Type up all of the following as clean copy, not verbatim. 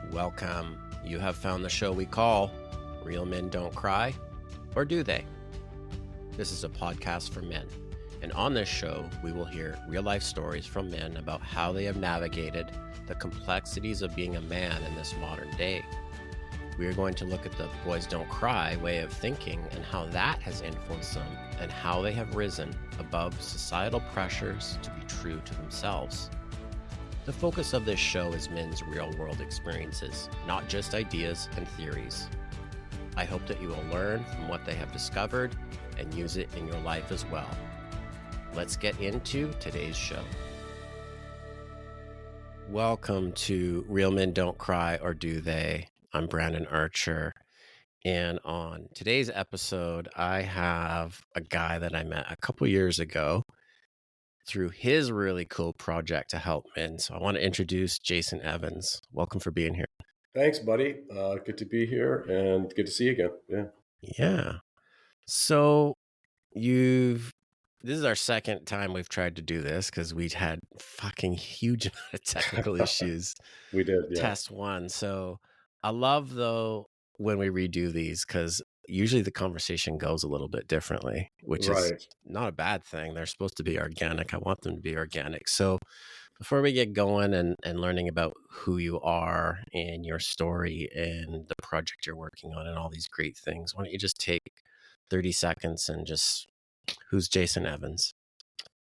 Welcome. You have found the show we call Real Men Don't Cry, or Do They? This is a podcast for men. And on this show, we will hear real-life stories from men about how they have navigated the complexities of being a man in this modern day. We are going to look at the boys don't cry way of thinking and how that has influenced them and how they have risen above societal pressures to be true to themselves. The focus of this show is men's real-world experiences, not just ideas and theories. I hope that you will learn from what they have discovered and use it in your life as well. Let's get into today's show. Welcome to Real Men Don't Cry, or Do They? I'm Brandon Archer. And on today's episode, I have a guy that I met a couple years ago through his really cool project to help men. So I want to introduce Jason Evans. Welcome for being here. Thanks, buddy. Good to be here and good to see you again. Yeah. So this is our second time we've tried to do this because we'd had fucking huge amount of technical issues. We did, yeah. Test one. So I love, though, when we redo these because usually the conversation goes a little bit differently, which is not a bad thing. They're supposed to be organic. I want them to be organic. So before we get going and learning about who you are and your story and the project you're working on and all these great things, why don't you just take 30 seconds and just, who's Jason Evans?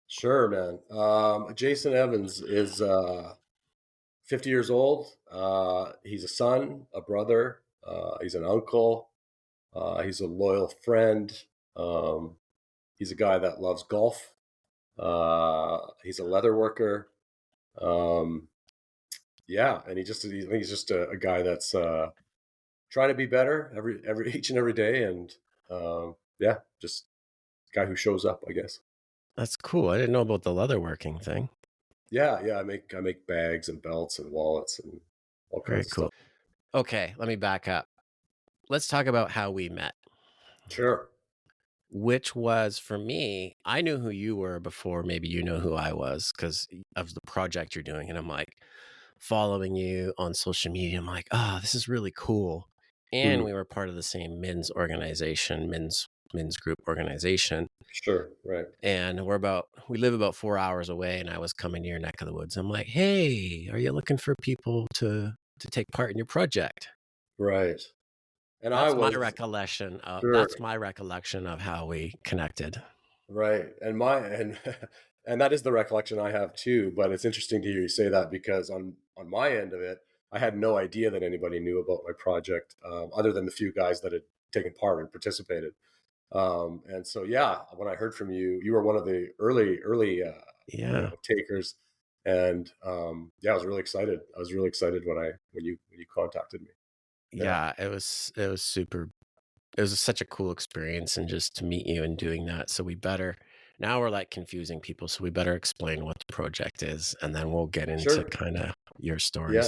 Sure, man. Jason Evans is 50 years old. He's a son, a brother. He's an uncle. He's a loyal friend. He's a guy that loves golf. He's a leather worker. Yeah, and I think he's just a guy that's trying to be better each and every day, and just a guy who shows up, I guess. That's cool. I didn't know about the leather working thing. Yeah, I make bags and belts and wallets and all kinds of stuff. Okay, let me back up. Let's talk about how we met. Sure. Which was, for me, I knew who you were before maybe you know who I was because of the project you're doing. And I'm like following you on social media. I'm like, oh, this is really cool. And we were part of the same men's organization, men's group organization. Sure, right. And we live about 4 hours away, and I was coming to your neck of the woods. I'm like, hey, are you looking for people to take part in your project? Right. And that's my recollection of how we connected. Right. And and that is the recollection I have too, but it's interesting to hear you say that because on my end of it, I had no idea that anybody knew about my project, other than the few guys that had taken part and participated. And so, when I heard from you, you were one of the early takers, and I was really excited. I was really excited when you contacted me. Yeah, it was super. It was such a cool experience, and just to meet you and doing that. So now we're like confusing people, so we better explain what the project is, and then we'll get into kind of your story.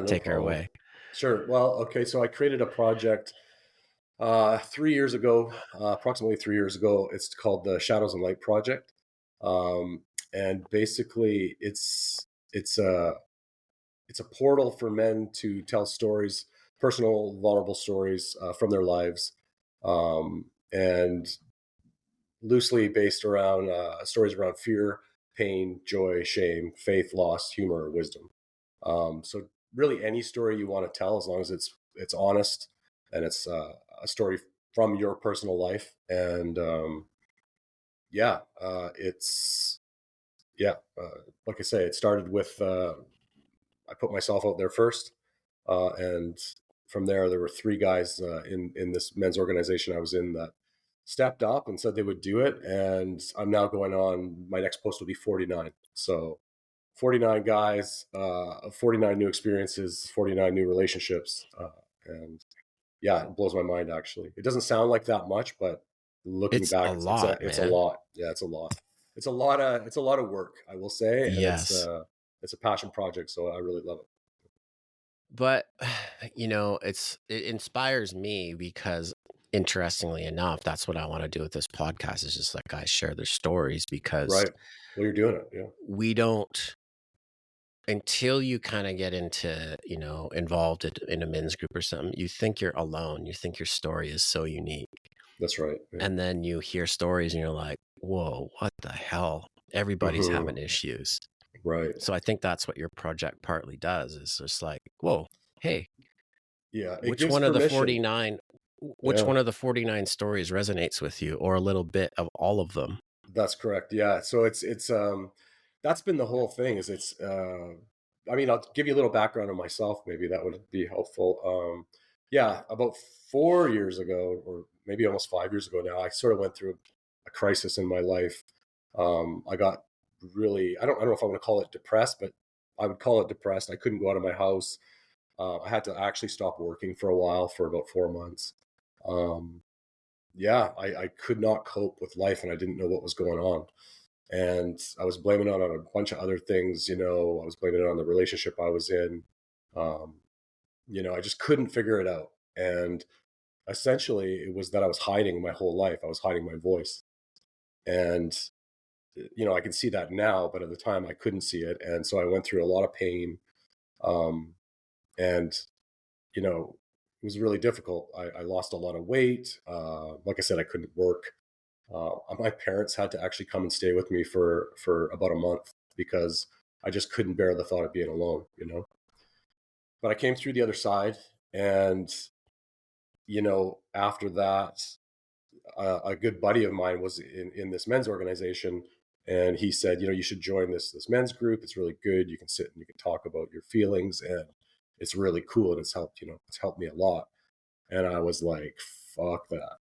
Take her away. Sure. Well, okay. So I created a project 3 years ago, approximately 3 years ago. It's called the Shadows and Light Project, and basically it's a portal for men to tell stories, personal, vulnerable stories from their lives, and loosely based around stories around fear, pain, joy, shame, faith, loss, humor, or wisdom. So really any story you want to tell, as long as it's honest and it's a story from your personal life. And like I say, it started with I put myself out there first, and from there were 3 guys in this men's organization I was in that stepped up and said they would do it, and I'm now going on, my next post will be 49. So 49 guys, 49 new experiences, 49 new relationships, and it blows my mind. Actually, it doesn't sound like that much, but looking back, it's a lot. Yeah, it's a lot. It's a lot of work, I will say. And yes, it's a passion project, so I really love it. But it inspires me because, interestingly enough, that's what I want to do with this podcast, is just let guys share their stories, because right. Well, you're doing it. Yeah. We don't until you kind of get into, involved in a men's group or something, you think you're alone. You think your story is so unique. That's right. Yeah. And then you hear stories and you're like, whoa, what the hell? Everybody's having Hmm. issues. Right. So I think that's what your project partly does, is just like, whoa, hey, Yeah. It which gives one of the permission. 49 which Yeah. one of the 49 stories resonates with you, or a little bit of all of them? That's correct. Yeah. So it's that's been the whole thing is I mean, I'll give you a little background on myself, maybe that would be helpful. Yeah, about 4 years ago, or maybe almost 5 years ago now, I sort of went through a crisis in my life. I got really, I don't know if I want to call it depressed, but I would call it depressed. I couldn't go out of my house. I had to actually stop working for a while, for about 4 months. Um, yeah, I could not cope with life, and I didn't know what was going on. And I was blaming it on a bunch of other things. I was blaming it on the relationship I was in. Um, I just couldn't figure it out. And essentially, it was that I was hiding my whole life. I was hiding my voice. And, I can see that now, but at the time I couldn't see it. And so I went through a lot of pain. Um, and, it was really difficult. I lost a lot of weight. Like I said, I couldn't work. My parents had to actually come and stay with me for about a month because I just couldn't bear the thought of being alone. But I came through the other side, and after that, a good buddy of mine was in this men's organization, and he said, you should join this men's group. It's really good. You can sit and you can talk about your feelings, and it's really cool, and it's helped me a lot. And I was like, fuck that.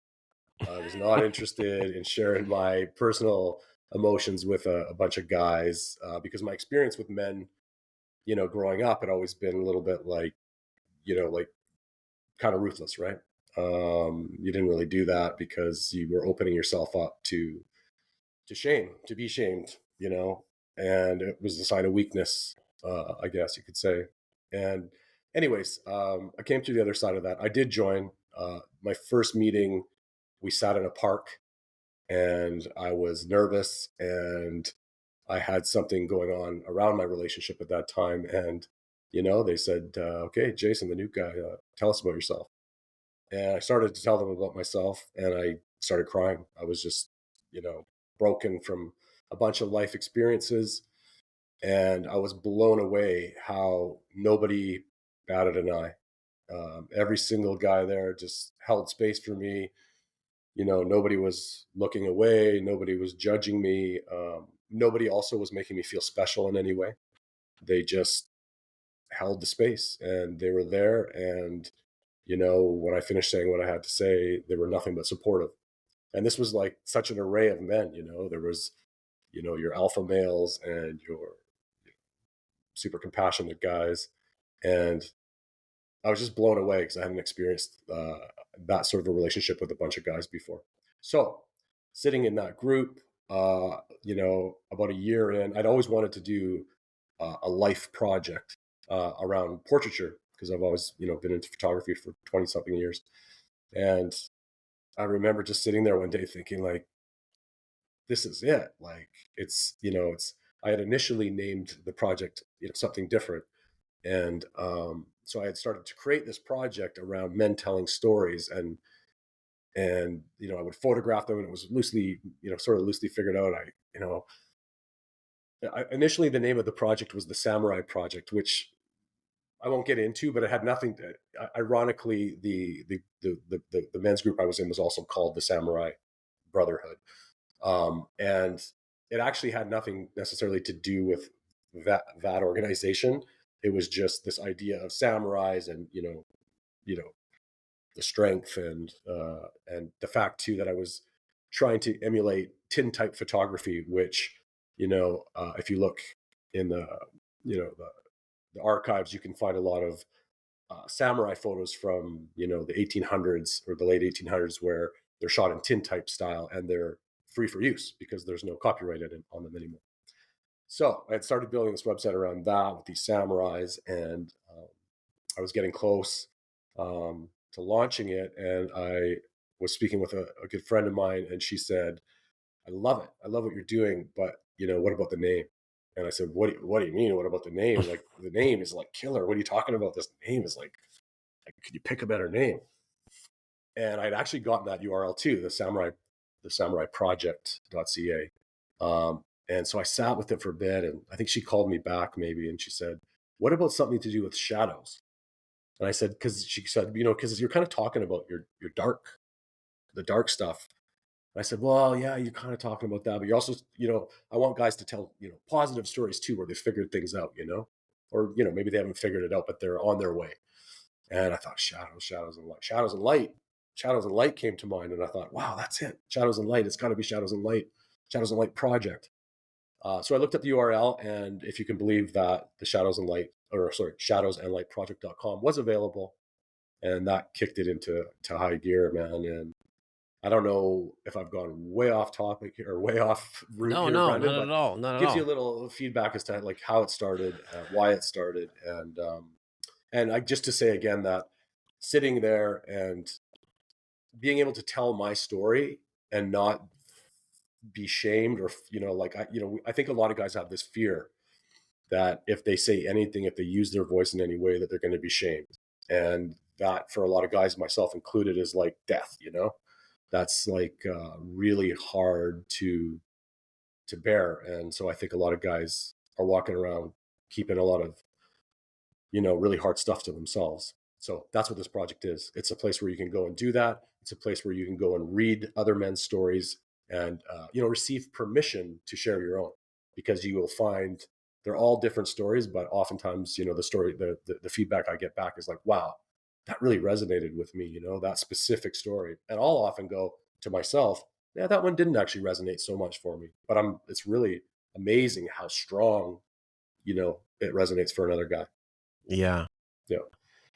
I was not interested in sharing my personal emotions with a bunch of guys, because my experience with men, growing up, had always been a little bit like kind of ruthless, right? You didn't really do that because you were opening yourself up to shame, to be shamed, and it was a sign of weakness, I guess you could say. And anyways, I came through the other side of that. I did join. My first meeting, we sat in a park, and I was nervous, and I had something going on around my relationship at that time. And, they said, okay, Jason, the new guy, tell us about yourself. And I started to tell them about myself, and I started crying. I was just, you know, broken from a bunch of life experiences. And I was blown away how nobody batted an eye. Every single guy there just held space for me. Nobody was looking away. Nobody was judging me. Nobody also was making me feel special in any way. They just held the space, and they were there. And, when I finished saying what I had to say, they were nothing but supportive. And this was like such an array of men. There was, your alpha males and your super compassionate guys. And I was just blown away because I hadn't experienced that sort of a relationship with a bunch of guys before. So, sitting in that group, about a year in, I'd always wanted to do a life project around portraiture because I've always, been into photography for 20 something years. And I remember just sitting there one day thinking, like, this is it. Like, I had initially named the project, something different. And so I had started to create this project around men telling stories, and I would photograph them, and it was loosely, sort of loosely figured out. Initially the name of the project was the Samurai Project, which I won't get into, but it had nothing to. Ironically, the men's group I was in was also called the Samurai Brotherhood, and it actually had nothing necessarily to do with that organization. It was just this idea of samurais, and the strength, and the fact too that I was trying to emulate tintype photography, which if you look in the archives, you can find a lot of samurai photos from the 1800s or the late 1800s where they're shot in tintype style, and they're free for use because there's no copyright on them anymore. So I had started building this website around that with these samurais, and I was getting close to launching it. And I was speaking with a good friend of mine, and she said, I love it. I love what you're doing, but what about the name? And I said, what do you mean? What about the name? Like, the name is like killer. What are you talking about? This name is like, could you pick a better name? And I'd actually gotten that URL too, the samurai project.ca. And so I sat with it for a bit, and I think she called me back maybe, and she said, what about something to do with shadows? And I said, because she said, because you're kind of talking about your the dark stuff. And I said, well, yeah, you're kind of talking about that, but you're also, I want guys to tell, positive stories too, where they figured things out, or, maybe they haven't figured it out, but they're on their way. And I thought shadows and light came to mind. And I thought, wow, that's it. Shadows and light. It's got to be shadows and light project. So I looked at the URL, and if you can believe that, the shadows and light project.com was available. And that kicked it into high gear, man. And I don't know if I've gone way off topic or way off route No, here, no, Brendan, not but at all, not it at gives you a all. little feedback as to like how it started, why it started, and I just to say again that sitting there and being able to tell my story and not be shamed, or like I think a lot of guys have this fear that if they say anything, if they use their voice in any way, that they're going to be shamed, and that for a lot of guys, myself included, is like death. That's like really hard to bear. And so I think a lot of guys are walking around keeping a lot of really hard stuff to themselves. So that's what this project is. It's a place where you can go and do that. It's a place where you can go and read other men's stories and receive permission to share your own, because you will find they're all different stories, but oftentimes the story, the feedback I get back is like, wow, that really resonated with me, that specific story. And I'll often go to myself, yeah, that one didn't actually resonate so much for me, but it's really amazing how strong it resonates for another guy. Yeah. Yeah.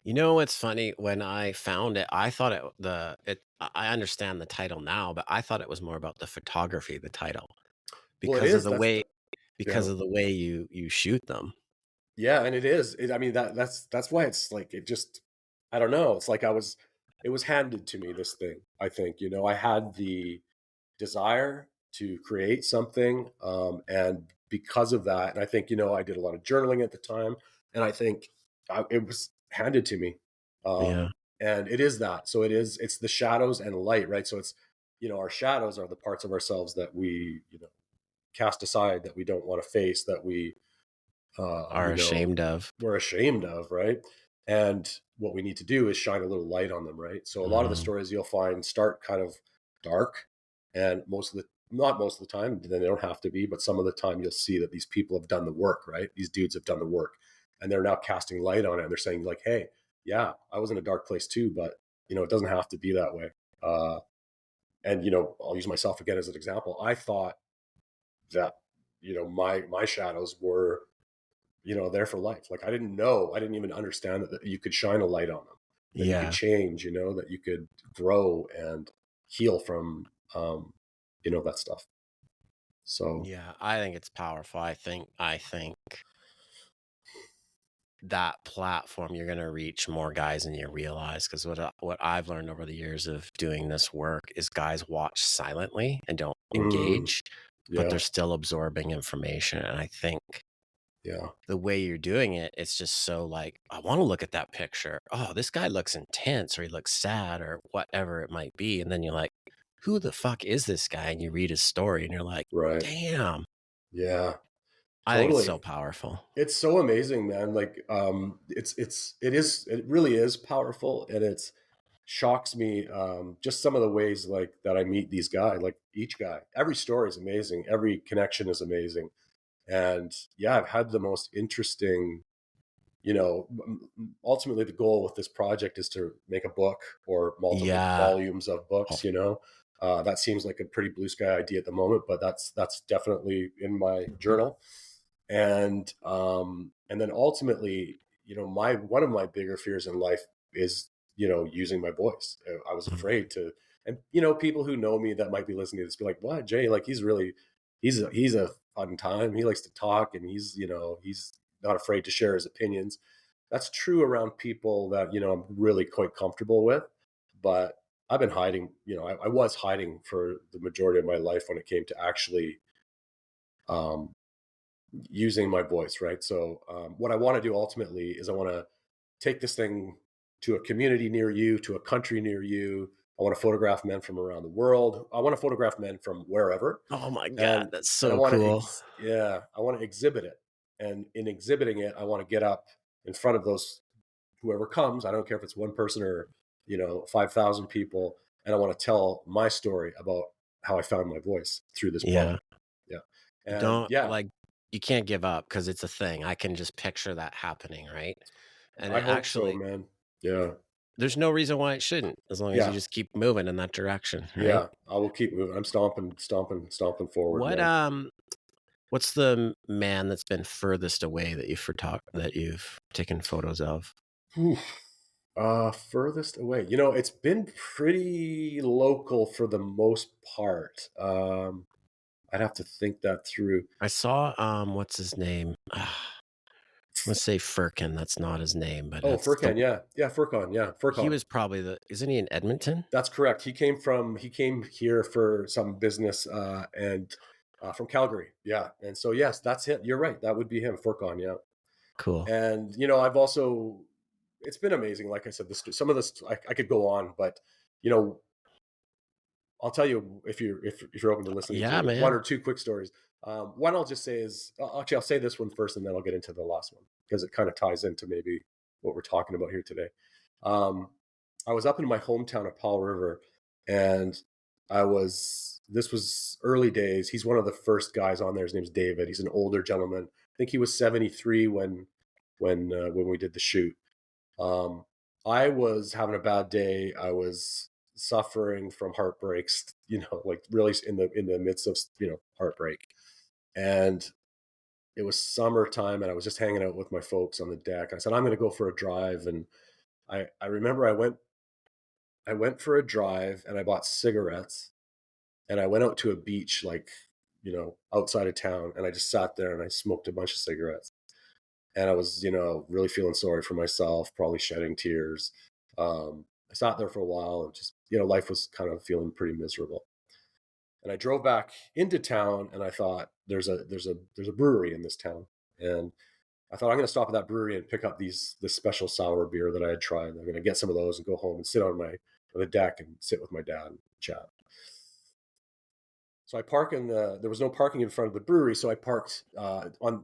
You know what's funny? When I found it, I thought I understand the title now, but I thought it was more about the photography, the title, Well, it because of is. the way Yeah, you shoot them. yeah, and it is. I mean, that's why it's like it just. I don't know. It's like it was handed to me. This thing. I think I had the desire to create something, and because of that, and I think I did a lot of journaling at the time, and I think it was handed to me, Yeah. and it is that. So it's the shadows and light, right? So it's our shadows are the parts of ourselves that we cast aside, that we don't want to face, that we uh, Are you know ashamed of. we're ashamed of, right? And what we need to do is shine a little light on them, right? So a lot of the Mm, stories you'll find start kind of dark, and not most of the time, then they don't have to be, but some of the time you'll see that these people have done the work, right? These dudes have done the work, and they're now casting light on it. And they're saying like, hey, yeah, I was in a dark place too, but it doesn't have to be that way. And I'll use myself again as an example. I thought that my shadows were there for life. Like I didn't even understand that you could shine a light on them, that you could yeah. change, that you could grow and heal from, that stuff. So, Yeah. I think it's powerful. I think that platform, you're going to reach more guys than you realize. Because what I've learned over the years of doing this work is guys watch silently and don't mm, engage, but yeah, they're still absorbing information. And I think yeah, the way you're doing it, it's just so like, I want to look at that picture. Oh, this guy looks intense, or he looks sad, or whatever it might be. And then you're like, who the fuck is this guy? And you read his story and you're like, right. damn. Yeah, I think it's totally. so powerful. It's so amazing, man. Like, it really is powerful, and it's shocks me, just some of the ways like that I meet these guys. Like each guy, every story is amazing, every connection is amazing. And yeah, I've had the most interesting, ultimately the goal with this project is to make a book or multiple Yeah. volumes of Oh, books. That seems like a pretty blue sky idea at the moment, but that's definitely in my journal. And then ultimately, my one of my bigger fears in life is using my voice. I was mm, afraid to. And people who know me that might be listening to this be like, what, Jay, like he's a fun time, he likes to talk, and he's not afraid to share his opinions. That's true around people that I'm really quite comfortable with, but I've been hiding. I was hiding for the majority of my life when it came to actually um, using my voice, right? So what I want to do ultimately is I want to take this thing to a community near you, to a country near you. I want to photograph men from around the world. I want to photograph men from wherever, Oh my God, and that's I so want to cool. I want to exhibit it. And in exhibiting it, I want to get up in front of those whoever comes. I don't care if it's one person or 5,000 people, and I want to tell my story about how I found my voice through this Yeah. project. Yeah, and Don't yeah, like you can't give up because it's a thing. I can just picture that happening, right? And I it hope so, actually man. Yeah, there's no reason why it shouldn't, as long as you yeah, just keep moving in that direction, right? yeah. I will keep moving. I'm stomping, stomping, stomping forward, What man. what's the man that's been furthest away that you've taken photos of? Whew. Furthest away. It's been pretty local for the most part. I'd have to think that through. I saw what's his name? Let's say Firkin. That's not his name, but Oh, that's the Furkan, yeah, yeah, Furkan, yeah, he Furkan. was probably the isn't he in Edmonton? That's correct. He came here for some business and from Calgary. Yeah. And so yes, that's it. You're right. That would be him, Furkan, yeah. Cool. And I've also it's been amazing. Like I said, some of this I could go on, but you know, I'll tell you if you're open to listening Yeah, to one man. or two quick stories. One I'll just say is actually I'll say this one first, and then I'll get into the last one because it kind of ties into maybe what we're talking about here today. Um, I was up in my hometown of Paul River, and this was early days. He's one of the first guys on there. His name's David. He's an older gentleman. I think he was 73 when we did the shoot. Um, I was having a bad day. I was suffering from heartbreaks, like really in the midst of heartbreak. And it was summertime, and I was just hanging out with my folks on the deck. I said I'm going to go for a drive, and I remember I went for a drive, and I bought cigarettes, and I went out to a beach like outside of town, and I just sat there and I smoked a bunch of cigarettes, and I was, really feeling sorry for myself, probably shedding tears. I sat there for a while and just, life was kind of feeling pretty miserable. And I drove back into town, and I thought there's a brewery in this town, and I thought I'm going to stop at that brewery and pick up this special sour beer that I had tried. I'm going to get some of those and go home and sit on the deck and sit with my dad and chat. So I park there was no parking in front of the brewery. So I parked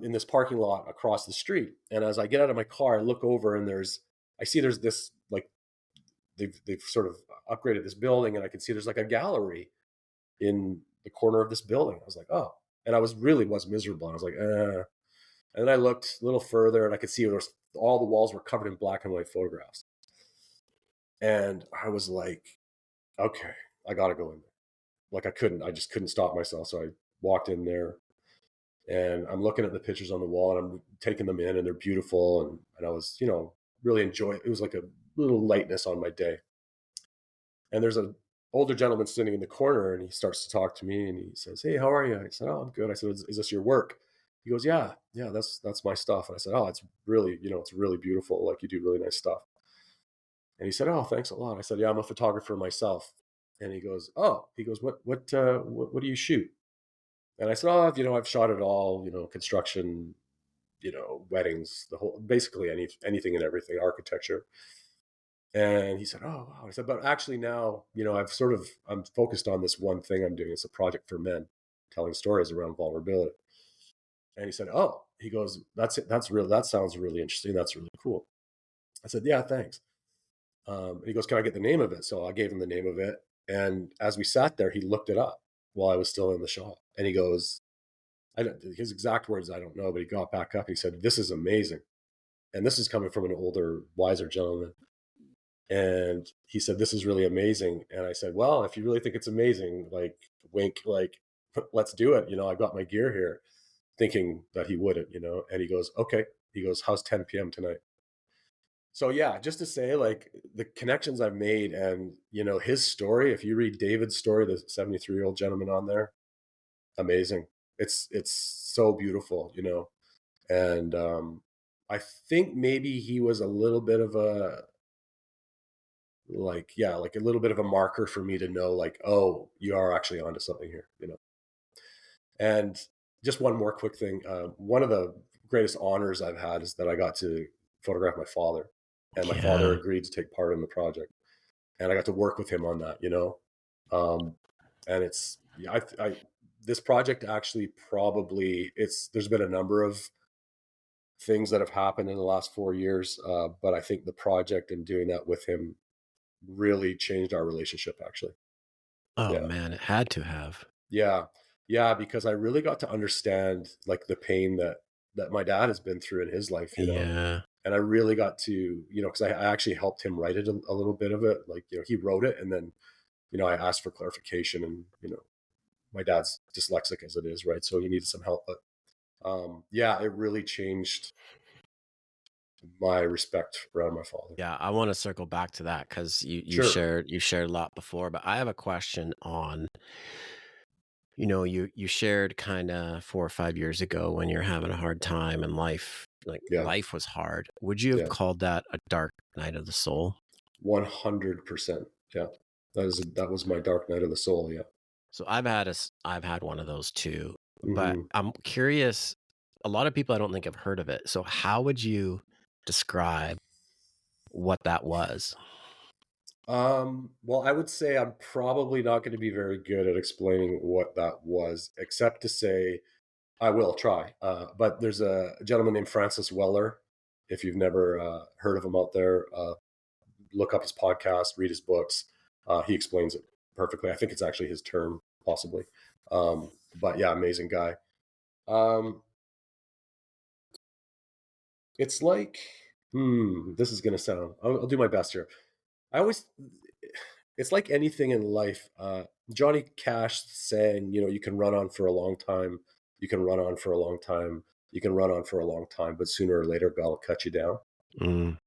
in this parking lot across the street. And as I get out of my car, I look over and I see there's this, like, they've sort of upgraded this building, and I can see there's like a gallery in the corner of this building. I was like, oh, and was miserable. I was like, and then I looked a little further, and I could see all the walls were covered in black and white photographs. And I was like, okay, I got to go in there. Like I just couldn't stop myself. So I walked in there, and I'm looking at the pictures on the wall, and I'm taking them in, and they're beautiful. And I was, really enjoying it. It was like a little lightness on my day. And there's a older gentleman sitting in the corner, and he starts to talk to me, and he says, "Hey, how are you?" I said, "Oh, I'm good." I said, "Is this your work?" He goes, "Yeah, yeah, that's my stuff." And I said, "Oh, it's really, it's really beautiful. Like, you do really nice stuff." And he said, "Oh, thanks a lot." I said, "Yeah, I'm a photographer myself." And he goes, "Oh," he goes, what do you shoot?" And I said, "Oh, I've shot it all, construction, weddings, basically anything and everything, architecture." And he said, "Oh, wow." I said, "But actually now, I'm focused on this one thing I'm doing. It's a project for men, telling stories around vulnerability." And he said, "Oh," he goes, "That's it. That's real. That sounds really interesting. That's really cool." I said, "Yeah, thanks." And he goes, "Can I get the name of it?" So I gave him the name of it. And as we sat there, he looked it up while I was still in the shop. And he goes, his exact words, I don't know, but he got back up. He said, "This is amazing." And this is coming from an older, wiser gentleman. And he said, "This is really amazing." And I said, "Well, if you really think it's amazing, like, wink, like, let's do it. I've got my gear here," thinking that he wouldn't, and he goes, "Okay." He goes, "How's 10 p.m. tonight?" So yeah, just to say, like, the connections I've made, and his story. If you read David's story, the 73-year-old gentleman on there, amazing. It's so beautiful, and I think maybe he was a little bit of a, like, yeah, like a little bit of a marker for me to know, like, oh, you are actually onto something here. And just one more quick thing. One of the greatest honors I've had is that I got to photograph my father, and my father Yeah. agreed to take part in the project, and I got to work with him on that. Um, and it's yeah, this project actually probably there's been a number of things that have happened in the last 4 years, but I think the project and doing that with him really changed our relationship. Actually, Oh yeah. man, it had to have. Yeah. Yeah, because I really got to understand like the pain that my dad has been through in his life, Yeah. And I really got to, because I actually helped him write it a little bit of it. Like, he wrote it and then, I asked for clarification and, my dad's dyslexic as it is, right? So he needed some help. But yeah, it really changed my respect around my father. Yeah, I want to circle back to that because Sure. you shared a lot before, but I have a question on, you shared kind of 4 or 5 years ago when you're having a hard time in life, like Yeah. life was hard. Would you have Yeah. called that a dark night of the soul? 100%. Yeah. That was my dark night of the soul. Yeah. So I've had one of those too, but Hmm. I'm curious. A lot of people I don't think have heard of it. So how would you describe what that was? Well, I would say I'm probably not going to be very good at explaining what that was, except to say I will try. But there's a gentleman named Francis Weller. If you've never heard of him out there, look up his podcast, read his books. He explains it perfectly. I think it's actually his term, possibly. But yeah, amazing guy. Um, it's like, this is going to sound, I'll do my best here. I always, it's like anything in life. Johnny Cash saying, you can run on for a long time. You can run on for a long time. You can run on for a long time, but sooner or later, God will cut you down. Mm,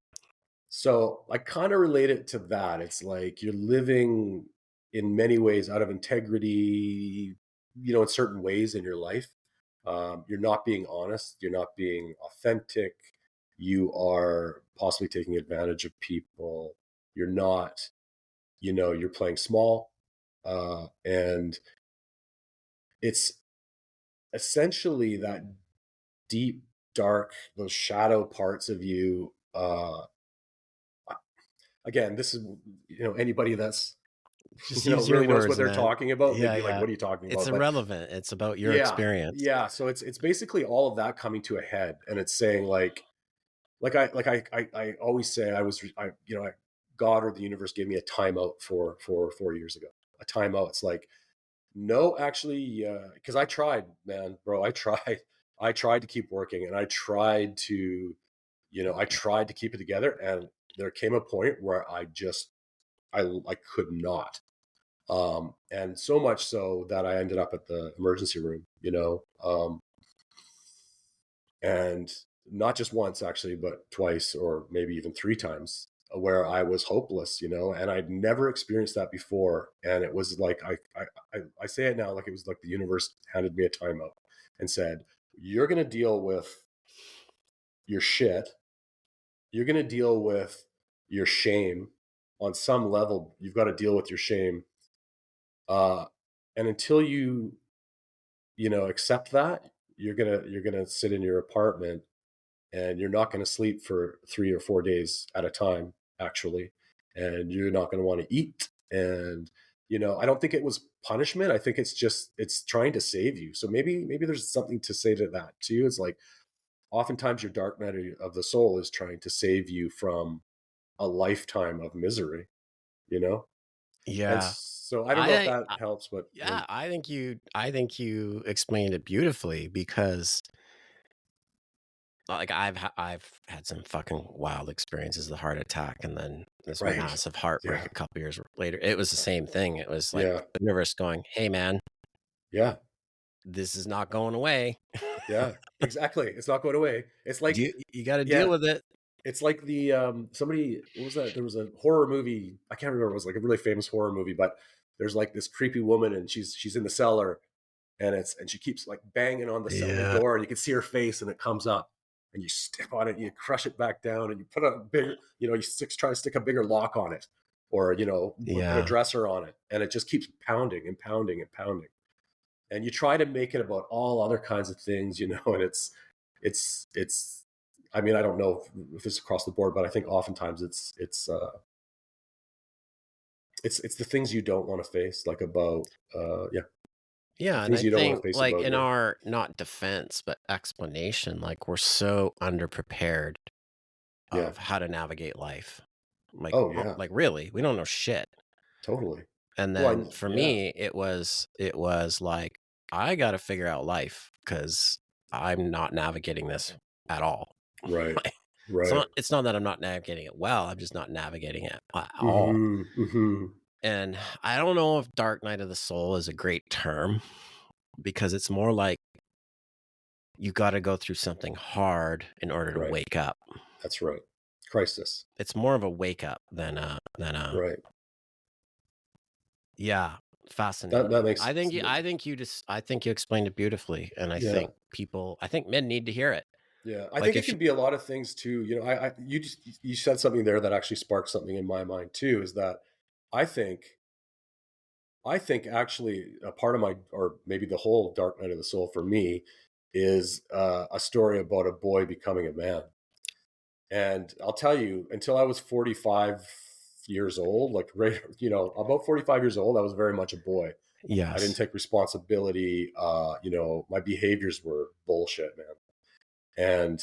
So I kind of relate it to that. It's like you're living in many ways out of integrity, in certain ways in your life. You're not being honest. You're not being authentic. You are possibly taking advantage of people. You're not, you're playing small. And it's essentially that deep, dark, those shadow parts of you. Again, this is, anybody that's, just use your really knows what words, they're man. talking about. They'd Yeah, be like, yeah. what are you talking It's about? But irrelevant. It's about your yeah, experience. yeah. So it's basically all of that coming to a head. And it's saying I always say God or the universe gave me a timeout for 4 years ago, a timeout. It's like, no, actually, because I tried, man, bro. I tried to keep working, and I tried to keep it together. And there came a point where I could not. And so much so that I ended up at the emergency room. And not just once actually, but twice or maybe even three times, where I was hopeless, and I'd never experienced that before. And it was like I say it now like it was like the universe handed me a timeout and said, "You're going to deal with your shit. You're going to deal with your shame on some level. You've got to deal with your shame, uh, and until you accept that, you're gonna sit in your apartment and you're not going to sleep for 3 or 4 days at a time, actually. And you're not going to want to eat. And, I don't think it was punishment. I think it's trying to save you. So maybe there's something to say to that too. It's like oftentimes your dark night of the soul is trying to save you from a lifetime of misery, you know? And Yeah. so I don't I know if think that helps, but yeah, I think you explained it beautifully because like I've had some fucking wild experiences, the heart attack and then this right. massive heartbreak Yeah. a couple years later. It was the same thing. It was like Yeah. the universe going, "Hey man, Yeah. this is not going away. Yeah. Exactly. It's not going away. It's like, You got to deal yeah, with it." it's like the somebody, what was that? There was a horror movie. I can't remember. It was like a really famous horror movie, but there's like this creepy woman, and she's in the cellar, and she keeps like banging on the cellar Yeah. door, and you can see her face, and it comes up, and you step on it, and you crush it back down, and you put a bigger, try to stick a bigger lock on it, or put a Yeah. dresser on it, and it just keeps pounding and pounding and pounding. and you try to make it about all other kinds of things, and it's I mean, I don't know if it's across the board, but I think oftentimes it's the things you don't want to face, like about yeah, the Yeah, and things I you don't want think, to face like, about in your our not defense, but explanation, like, we're so underprepared yeah. of how to navigate life. Like, Oh yeah, like really, we don't know shit. totally. And Well, then for yeah, me, it was like I got to figure out life because I'm not navigating this at all. right, Like, right. it's not that I'm not navigating it well. I'm just not navigating it at all. Hmm, hmm. And I don't know if Dark Night of the Soul is a great term because it's more like you got to go through something hard in order to Right. wake up. That's right. Crisis. It's more of a wake up than a Right. yeah, That fascinating. makes I think you explained it beautifully, and yeah. I think men need to hear it. Yeah, I Like think it if you, can be a lot of things too. You said something there that actually sparked something in my mind too. Is that I think I think actually a part of my, or maybe the whole Dark Night of the Soul for me, is a story about a boy becoming a man. And I'll tell you, until I was 45 years old, like right, about 45 years old, I was very much a boy. I didn't yes, take responsibility. My behaviors were bullshit, man. And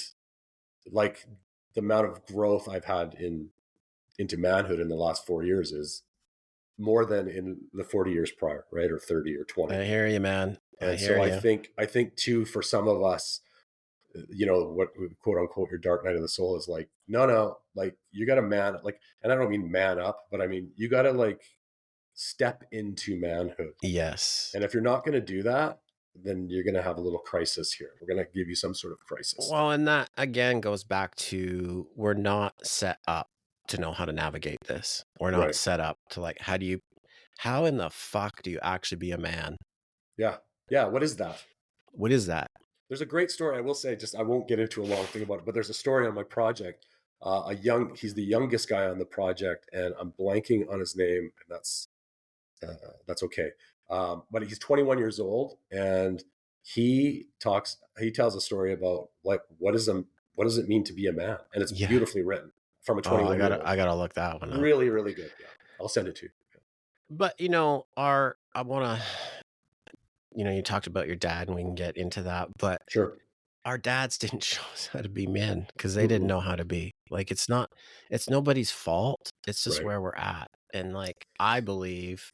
like the amount of growth I've had into manhood in the last 4 years is more than in the 40 years prior, right? Or 30 or 20. I hear you, man. I And hear so I you. think I think too, for some of us, what quote unquote your dark night of the soul is like, no, like you gotta man, like, and I don't mean man up, but I mean you gotta like step into manhood. Yes. And if you're not gonna do that, then you're gonna have a little crisis here. We're gonna give you some sort of crisis. Well, and that again goes back to we're not set up to know how to navigate this. We're not Right. set up to like how in the fuck do you actually be a man? Yeah. Yeah. What is that? What is that? There's a great story. I will say, just I won't get into a long thing about it, but there's a story on my project. He's the youngest guy on the project, and I'm blanking on his name, and that's okay. But he's 21 years old, and he tells a story about like what does it mean to be a man, and it's Yeah. beautifully written from a Oh, 21-year-old. I gotta look that one up. Really, really good. Yeah, I'll send it to you. But I wanna you talked about your dad and we can get into that, but Sure. our dads didn't show us how to be men because they didn't Mm-mm. know how to be. Like it's nobody's fault. It's just Right. where we're at. And like I believe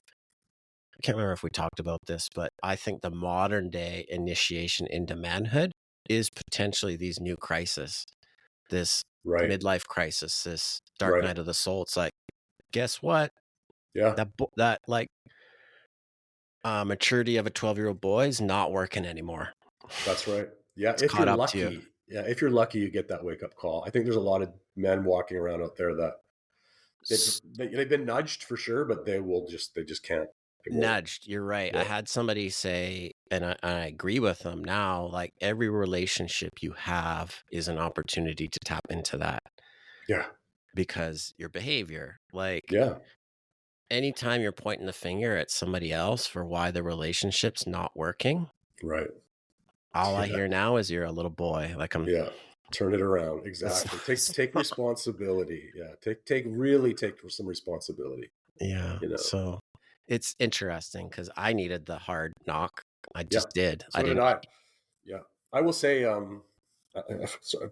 I can't remember if we talked about this, but I think the modern day initiation into manhood is potentially these new crises, this Right. midlife crisis, this dark Right. night of the soul. It's like, guess what? Yeah. That like maturity of a 12-year-old boy is not working anymore. That's right. Yeah, It's if caught you're up to you. lucky. Yeah, if you're lucky, you get that wake up call. I think there's a lot of men walking around out there that they've been nudged for sure, but they just can't. They won't. Nudged, you're right. I Yeah, had somebody say, and I agree with them now, like every relationship you have is an opportunity to tap into that yeah, because your behavior, like yeah. anytime you're pointing the finger at somebody else for why the relationship's not working, Right. all I Yeah, hear now is you're a little boy. Like yeah. Turn it around. Exactly. Take responsibility. Yeah. Take some responsibility. yeah. You know. So it's interesting because I needed the hard knock. I Yeah. just did. I So did didn't. I. Yeah. I will say. Sorry,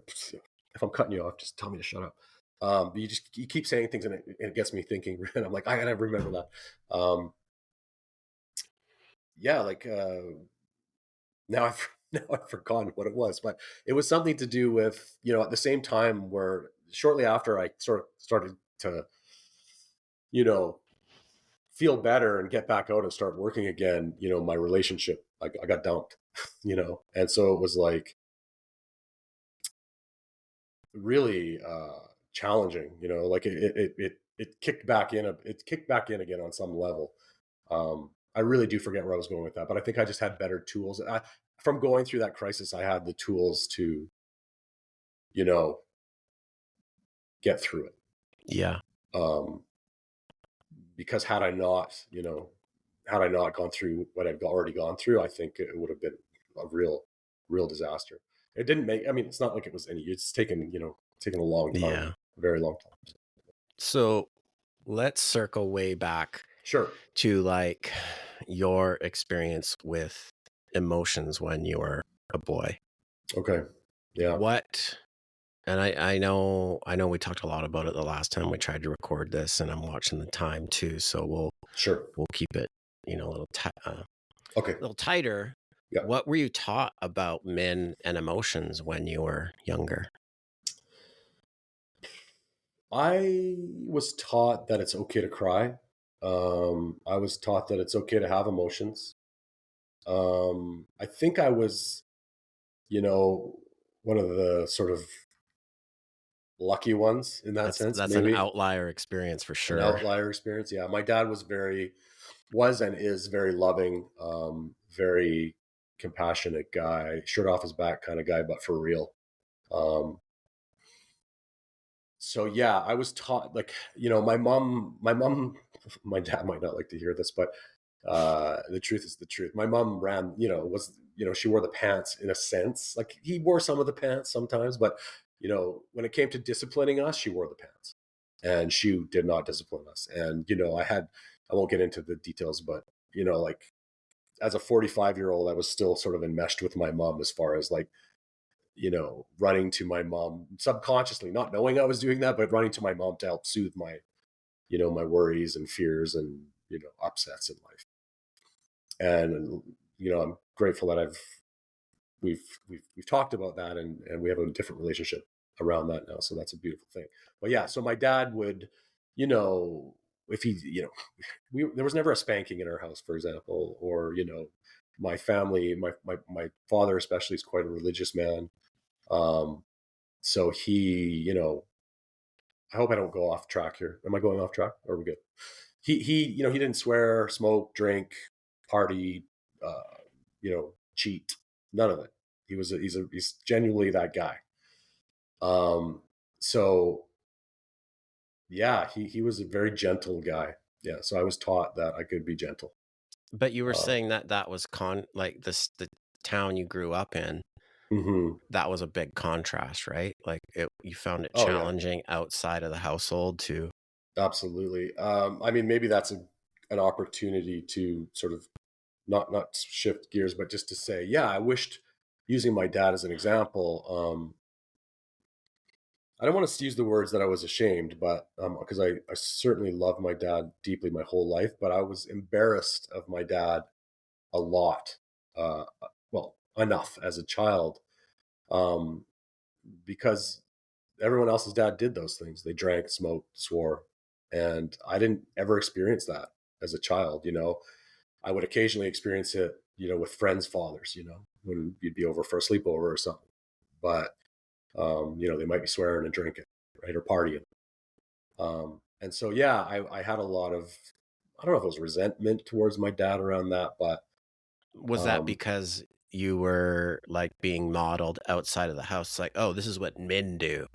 if I'm cutting you off, just tell me to shut up. But you keep saying things, and it gets me thinking, and I'm like, I gotta remember that. Yeah, like now I've now I've forgotten what it was, but it was something to do with at the same time where shortly after I sort of started to you know feel better and get back out and start working again. My relationship, I got dumped, and so it was like really challenging. Like it kicked back in. It kicked back in again on some level. I really do forget where I was going with that, but I think I just had better tools. From going through that crisis, I had the tools to you know get through it. Yeah. Um, because had I not, had I not gone through what I've already gone through, I think it would have been a real disaster. It didn't make. I mean, it's not like it was any. It's taken taken a long time, Yeah. a very long time. So let's circle way back Sure. to like your experience with emotions when you were a boy. Okay. Yeah. What, and I know we talked a lot about it the last time we tried to record this, and I'm watching the time too, so Sure. we'll keep it, a Okay. little tighter. Yeah. What were you taught about men and emotions when you were younger? I was taught that it's okay to cry. I was taught that it's okay to have emotions. I think I was, you know, one of the sort of lucky ones in that sense, That's an maybe outlier experience for an sure. outlier experience. Yeah, my dad was and is very loving, very compassionate guy, shirt off his back kind of guy, but for real. Um, so yeah, I was taught like, my dad might not like to hear this, but the truth is the truth. My mom ran, she wore the pants in a sense. Like he wore some of the pants sometimes, but when it came to disciplining us, she wore the pants, and she did not discipline us. And I won't get into the details, but like as a 45-year-old, I was still sort of enmeshed with my mom as far as like running to my mom subconsciously, not knowing I was doing that, but running to my mom to help soothe my my worries and fears and upsets in life. And I'm grateful that we've talked about that, and we have a different relationship around that now, so that's a beautiful thing. But yeah, so my dad would, you know if he, there was never a spanking in our house, for example, or my family, my father especially is quite a religious man. So he, I hope I don't go off track here. Am I going off track, or are we good? He didn't swear, smoke, drink, party, cheat, none of it. He's genuinely that guy. So yeah, he was a very gentle guy. Yeah, so I was taught that I could be gentle. But you were Uh, saying that that was like the town you grew up in, mhm. that was a big contrast, right? Like you found it Oh yeah, challenging outside of the household to. absolutely. I mean, maybe that's an opportunity to sort of not shift gears, but just to say, yeah, I wished, using my dad as an example. I don't want to use the words that I was ashamed, but because I certainly loved my dad deeply my whole life, but I was embarrassed of my dad a lot. Well, enough as a child, um, because everyone else's dad did those things. They drank, smoked, swore, and I didn't ever experience that as a child. I would occasionally experience it, with friends' fathers, when you'd be over for a sleepover or something. But they might be swearing and drinking, right, or partying. And so, yeah, I had a lot of, I don't know if it was resentment towards my dad around that, but Was that um, because you were like being modeled outside of the house? Like, oh, this is what men do.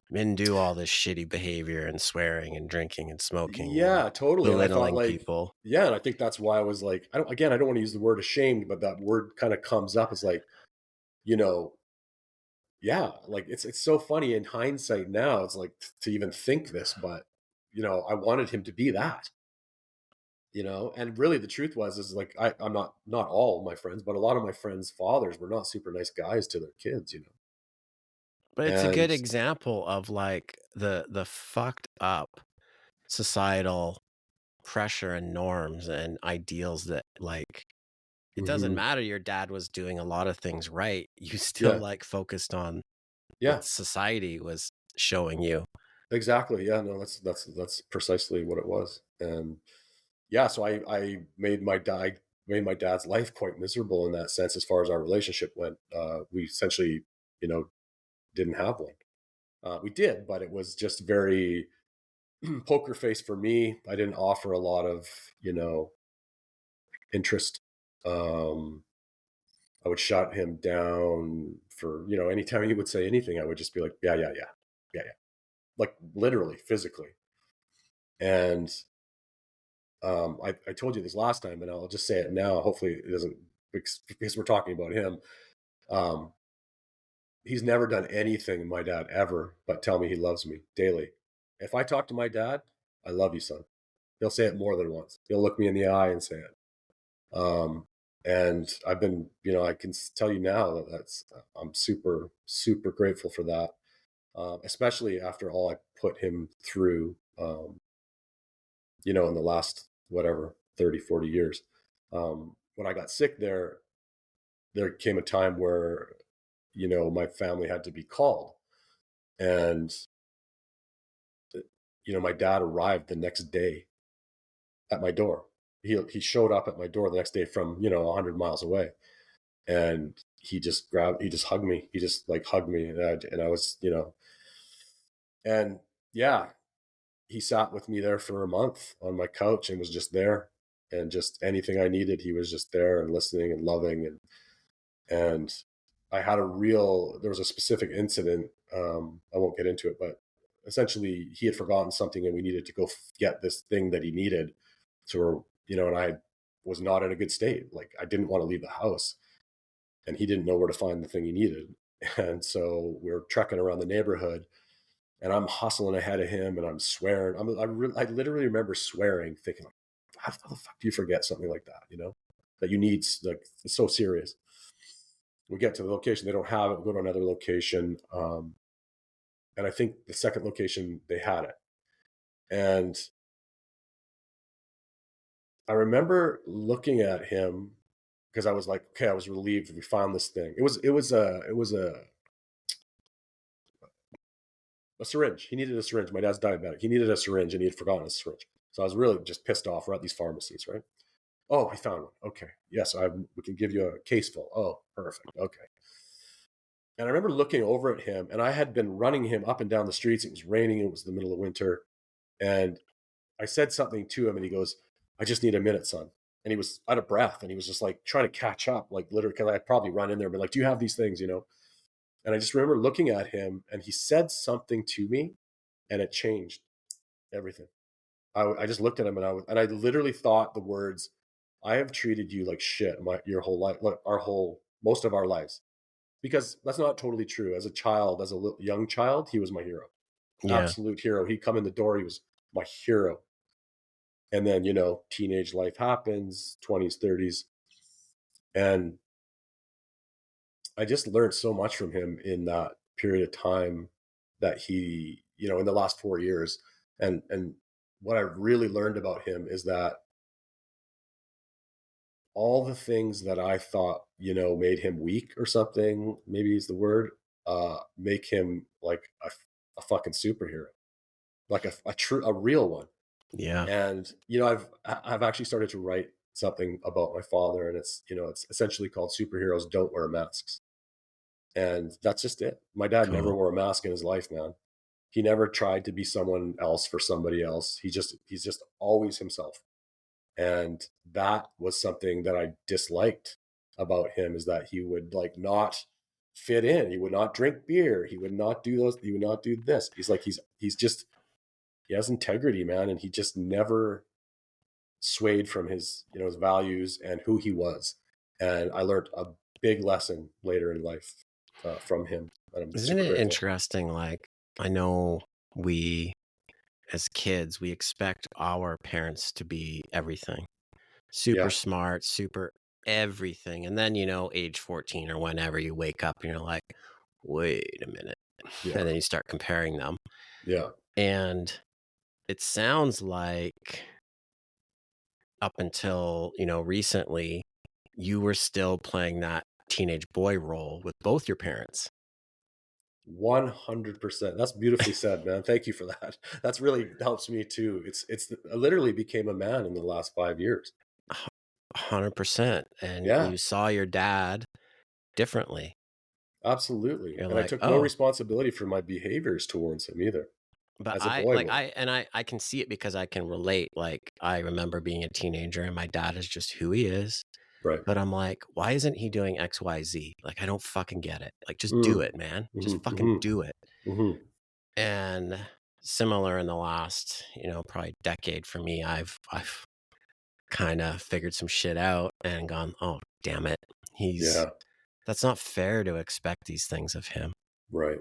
Men do all this shitty behavior and swearing and drinking and smoking and yeah, totally. And I thought belittling like, people. yeah, and I think that's why I was like, I don't want to use the word ashamed, but that word kind of comes up as like, you know, yeah, like it's so funny in hindsight now. It's like to even think this, but I wanted him to be that. And really the truth is like I'm not all my friends, but a lot of my friends' fathers were not super nice guys to their kids. But it's a And good example of like the fucked up societal pressure and norms and ideals that like it doesn't mhm, matter your dad was doing a lot of things right. You still yeah, like focused on yeah, what society was showing you. exactly. Yeah, no, that's precisely what it was. And yeah, so I made my dad's life quite miserable in that sense as far as our relationship went. We essentially, you know, didn't have one. We did, but it was just very poker face for me. I didn't offer a lot of, interest. Um, I would shut him down for, anytime he would say anything, I would just be like, yeah, yeah, yeah, yeah, yeah. Like literally, physically. And I told you this last time, and I'll just say it now. Hopefully, it doesn't because we're talking about him. Um, he's never done anything, my dad, ever, but tell me he loves me daily. If I talk to my dad, I love you, son. He'll say it more than once. He'll look me in the eye and say it. Um, and I've been, I can tell you now that I'm super, super grateful for that. Especially after all I put him through, in the last, whatever, 30, 40 years. When I got sick there came a time where, my family had to be called. And, my dad arrived the next day at my door. He showed up at my door the next day from, 100 miles away. And he just hugged me. He just like hugged me. And I was, and yeah, he sat with me there for a month on my couch and was just there. And just anything I needed, he was just there and listening and loving. And I had there was a specific incident. I won't get into it, but essentially he had forgotten something and we needed to go get this thing that he needed. So, and I was not in a good state. Like I didn't want to leave the house and he didn't know where to find the thing he needed. And so we were trekking around the neighborhood and I'm hustling ahead of him and I'm swearing. I literally remember swearing, thinking, like, how the fuck do you forget something like that? That you need, like, it's so serious. We get to the location, they don't have it. We go to another location. And I think the second location, they had it. And I remember looking at him because I was like, okay, I was relieved we found this thing. It was a syringe. He needed a syringe. My dad's diabetic. He needed a syringe and he had forgotten his syringe. So I was really just pissed off. We're at these pharmacies, right? Oh, he found one. Okay. Yes, we can give you a case full. Oh, perfect. Okay. And I remember looking over at him and I had been running him up and down the streets. It was raining. It was the middle of winter. And I said something to him and he goes, I just need a minute, son. And he was out of breath and he was just like trying to catch up, like literally, because I'd probably run in there and be like, do you have these things, And I just remember looking at him and he said something to me and it changed everything. I just looked at him and I literally thought the words, I have treated you like shit your whole life, like most of our lives. Because that's not totally true. As a child, as a young child, he was my hero. Yeah. Absolute hero. He'd come in the door, he was my hero. And then, teenage life happens, 20s, 30s. And I just learned so much from him in that period of time that he, in the last 4 years. And what I really learned about him is that all the things that I thought, made him weak or something, maybe is the word, make him like a fucking superhero, like a real one. Yeah. And, I've actually started to write something about my father and it's essentially called Superheroes Don't Wear Masks. And that's just it. My dad never Cool. wore a mask in his life, man. He never tried to be someone else for somebody else. He's just always himself. And that was something that I disliked about him, is that he would like not fit in. He would not drink beer. He would not do those. He would not do this. He's like, he has integrity, man. And he just never swayed from his values and who he was. And I learned a big lesson later in life from him. And I'm Isn't super it grateful. interesting? Like, I know we, as kids, we expect our parents to be everything, super Yeah. smart, super everything. And then, age 14 or whenever you wake up and you're like, wait a minute. Yeah. And then you start comparing them. Yeah. And it sounds like up until, recently, you were still playing that teenage boy role with both your parents. 100%. That's beautifully said, man. Thank you for that. That's really helps me too. I literally became a man in the last 5 years. 100%. And Yeah, you saw your dad differently. absolutely. You're And I like, took no oh, responsibility for my behaviors towards him either, but as a I boy like would. I can see it because I can relate. Like, I remember being a teenager and my dad is just who he is. Right. But I'm like, why isn't he doing XYZ? Like, I don't fucking get it. Like, just do Mm. it, man. Just Mm-hmm. fucking Mm-hmm. do it. Mm-hmm. And similar in the last, probably decade for me, I've kind of figured some shit out and gone, oh, damn it. Yeah. That's not fair to expect these things of him. Right.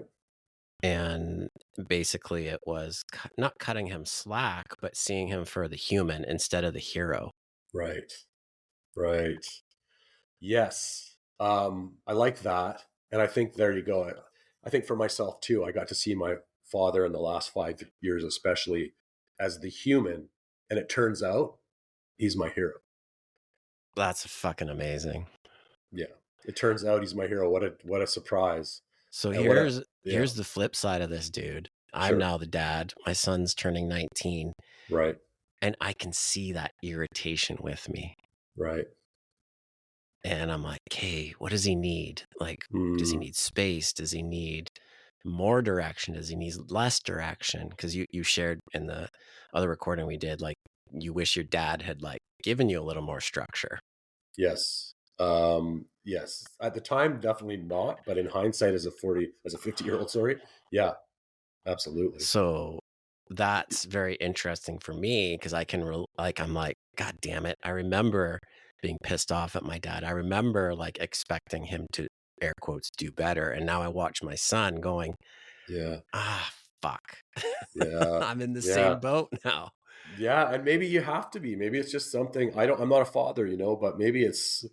And basically it was not cutting him slack, but seeing him for the human instead of the hero. Right. Right. Yes. I like that. And I think there you go. I think for myself too, I got to see my father in the last 5 years, especially as the human. And it turns out he's my hero. That's fucking amazing. Yeah. It turns out he's my hero. What a surprise. So And what a, yeah, here's the flip side of this, dude. I'm sure. now the dad. My son's turning 19, Right. and I can see that irritation with me. Right. And I'm like, hey, what does he need? Like, does he Mm, need space? Does he need more direction? Does he need less direction? Because you shared in the other recording we did, like, you wish your dad had like given you a little more structure. yes. Yes. At the time, definitely not. But in hindsight, as a 50-year-old, sorry. Yeah, absolutely. So that's very interesting for me because I can I'm like, God damn it. I remember being pissed off at my dad. I remember like expecting him to air quotes do better. And now I watch my son going, Yeah. fuck. Yeah. I'm in the Yeah. same boat now. Yeah. And maybe you have to be. Maybe it's just something I'm not a father, but maybe it's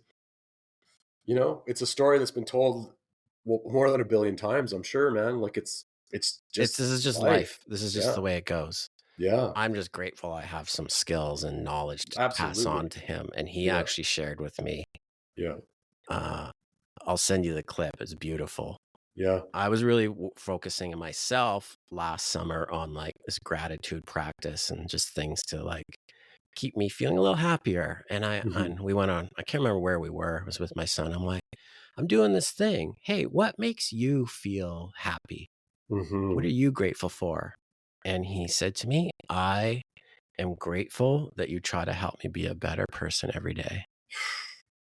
a story that's been told more than a billion times, I'm sure, man. Like it's This just is just life. life. This is just Yeah. the way it goes. Yeah. I'm just grateful I have some skills and knowledge to pass on Absolutely. to him. And he Yeah. actually shared with me. Yeah. Uh, I'll send you the clip. It's beautiful. Yeah. I was really focusing on myself last summer on like this gratitude practice and just things to like keep me feeling a little happier. And Hmm. we went on, I can't remember where we were. It was with my son. I'm like, I'm doing this thing. Hey, what makes you feel happy? What Hmm. are you grateful for? And he said to me, I am grateful that you try to help me be a better person every day.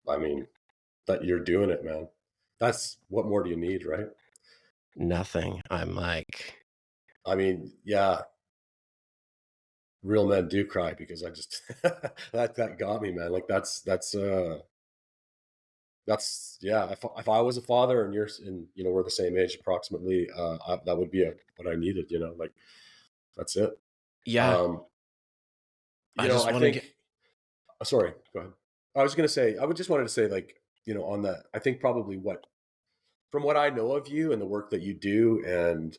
I mean, that you're doing it, man. That's what more do you need, right? Nothing. I'm like, I mean, yeah, real men do cry because I just that got me, man. Like that's yeah. If I was a father and we're the same age approximately, that would be what I needed. Like that's it. yeah, Um, I just I want to get, think. Sorry, go ahead. I was gonna say I would just wanted to say like on that. I think probably from what I know of you and the work that you do and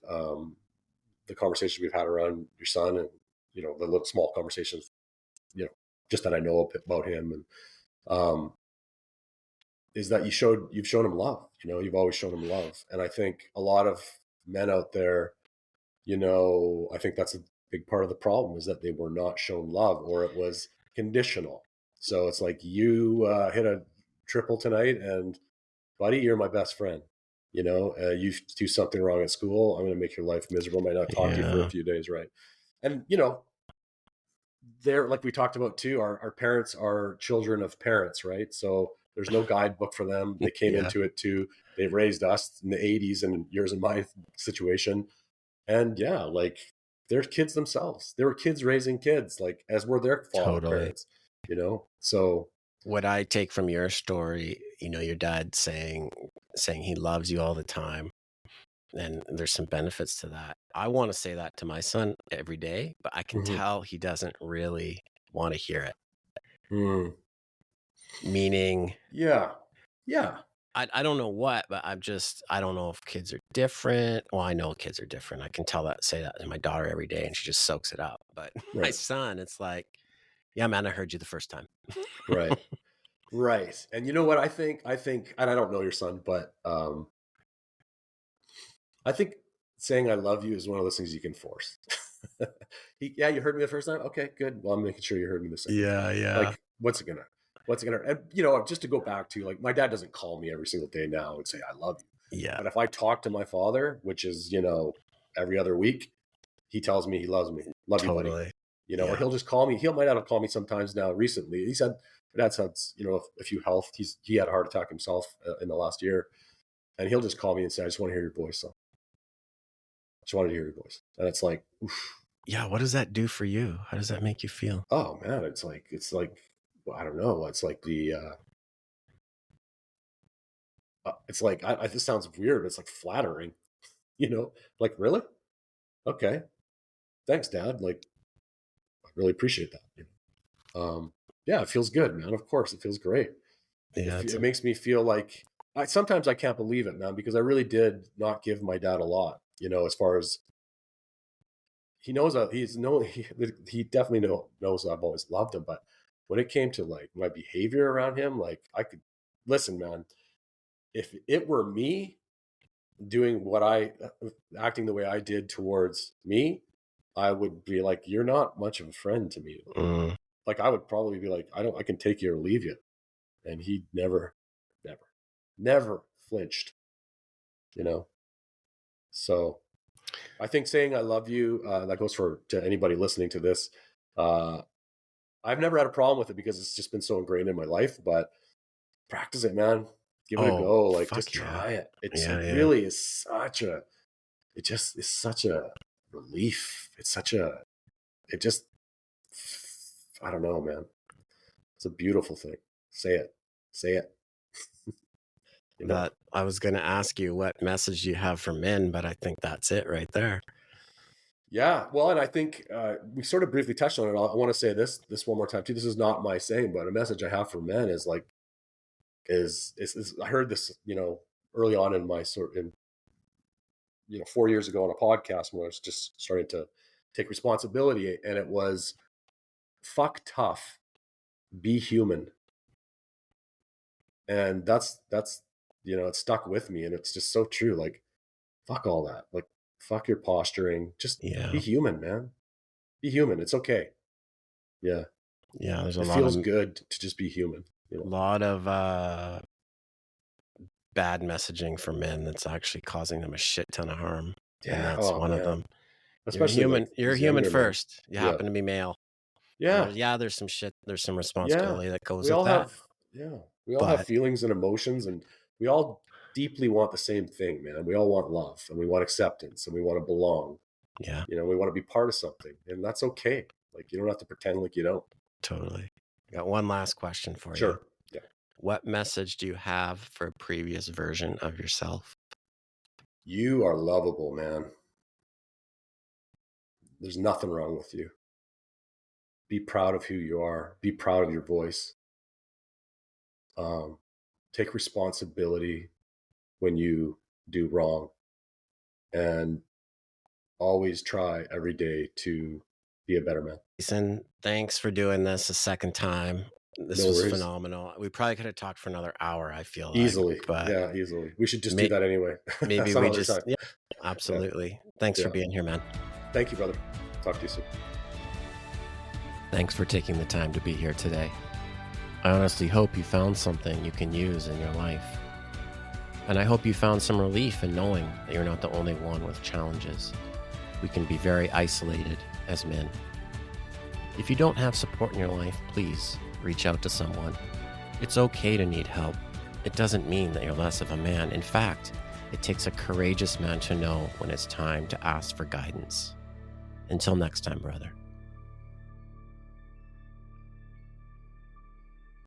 the conversations we've had around your son and the little small conversations just that I know about him and um, is that you've shown him love. You've always shown him love, and I think a lot of men out there, I think that's a big part of the problem is that they were not shown love or it was conditional. So it's like you hit a triple tonight, and buddy, you're my best friend. You do something wrong at school, I'm going to make your life miserable. I might not talk to you for a yeah, few days, right? And they're like we talked about too. Our parents are children of parents, right? So there's no guidebook for them. They came yeah, into it too. They raised us in the '80s, and yours and my situation. And yeah, like they're kids themselves. They were kids raising kids, like as were their totally. parents. So What I take from your story, your dad saying he loves you all the time, and there's some benefits to that. I want to say that to my son every day, but I can mhm. tell he doesn't really want to hear it. Mm. Meaning, Yeah, yeah, I don't know what, but I don't know if kids are different. Well, I know kids are different. I can say that to my daughter every day and she just soaks it up. But my right, son, it's like, yeah, man, I heard you the first time. right. Right. And you know what I think, and I don't know your son, but I think saying I love you is one of those things you can force. Yeah, you heard me the first time. Okay, good. Well, I'm making sure you heard me the second time. Yeah, yeah, Like, what's it gonna, and just to go back to like, my dad doesn't call me every single day now and say I love you. yeah, But if I talk to my father, which is, every other week, he tells me he loves me. Love you, buddy. totally. Or Yeah. he'll just call me. He might not call me sometimes now recently. He said, my dad had, a few health. He had a heart attack himself in the last year. And he'll just call me and say, I just want to hear your voice. So I just wanted to hear your voice. And it's like, oof, Yeah. What does that do for you? How does that make you feel? oh man, it's like I don't know. It's like it's like, this sounds weird, but it's like flattering, like, really? Okay. Thanks, Dad. Like, I really appreciate that. Yeah, it feels good, man. Of course, it feels great. Yeah, It makes me feel like sometimes I can't believe it, man, because I really did not give my dad a lot, as far as he knows. He definitely knows I've always loved him, but when it came to like my behavior around him, like, I could listen, man. If it were me doing acting the way I did towards me, I would be like, you're not much of a friend to me. Like, I would probably be like, I can take you or leave you. And he never, never, never flinched, you know? So I think saying I love you, that goes to anybody listening to this. I've never had a problem with it because it's just been so ingrained in my life, but practice it, man. Give it a go. Like, fuck just try it. Yeah, really is it just is such a relief. It just, I don't know, man. It's a beautiful thing. Say it. That I was going to ask you what message you have for men, but I think that's it right there. Yeah, well, and I think we sort of briefly touched on it. I want to say this one more time too. This is not my saying, but a message I have for men is like, is I heard this, early on in my 4 years ago on a podcast when I was just starting to take responsibility, and it was, fuck tough, be human. And that's it stuck with me, and it's just so true. Like, fuck all that. Like, fuck your posturing. Just be human, man. Be human. It's okay. Yeah. Yeah, there's it feels good to just be human. A lot of bad messaging for men that's actually causing them a shit ton of harm. Yeah, and that's one of them. Especially you're human first. You happen to be male. Yeah. There's some shit. There's some responsibility that goes with that. We all have feelings and emotions, and we all deeply want the same thing, man. We all want love, and we want acceptance, and we want to belong. Yeah. We want to be part of something, and that's okay. Like, you don't have to pretend like you don't. Totally. I got one last question for you. Sure. Yeah. What message do you have for a previous version of yourself? You are lovable, man. There's nothing wrong with you. Be proud of who you are. Be proud of your voice. Take responsibility when you do wrong, and always try every day to be a better man. Jason, thanks for doing this a second time. This was phenomenal. We probably could have talked for another hour, I feel like. Easily. But easily. We should just do that anyway. Maybe we just, absolutely. Yeah. Thanks for being here, man. Thank you, brother. Talk to you soon. Thanks for taking the time to be here today. I honestly hope you found something you can use in your life. And I hope you found some relief in knowing that you're not the only one with challenges. We can be very isolated as men. If you don't have support in your life, please reach out to someone. It's okay to need help. It doesn't mean that you're less of a man. In fact, it takes a courageous man to know when it's time to ask for guidance. Until next time, brother.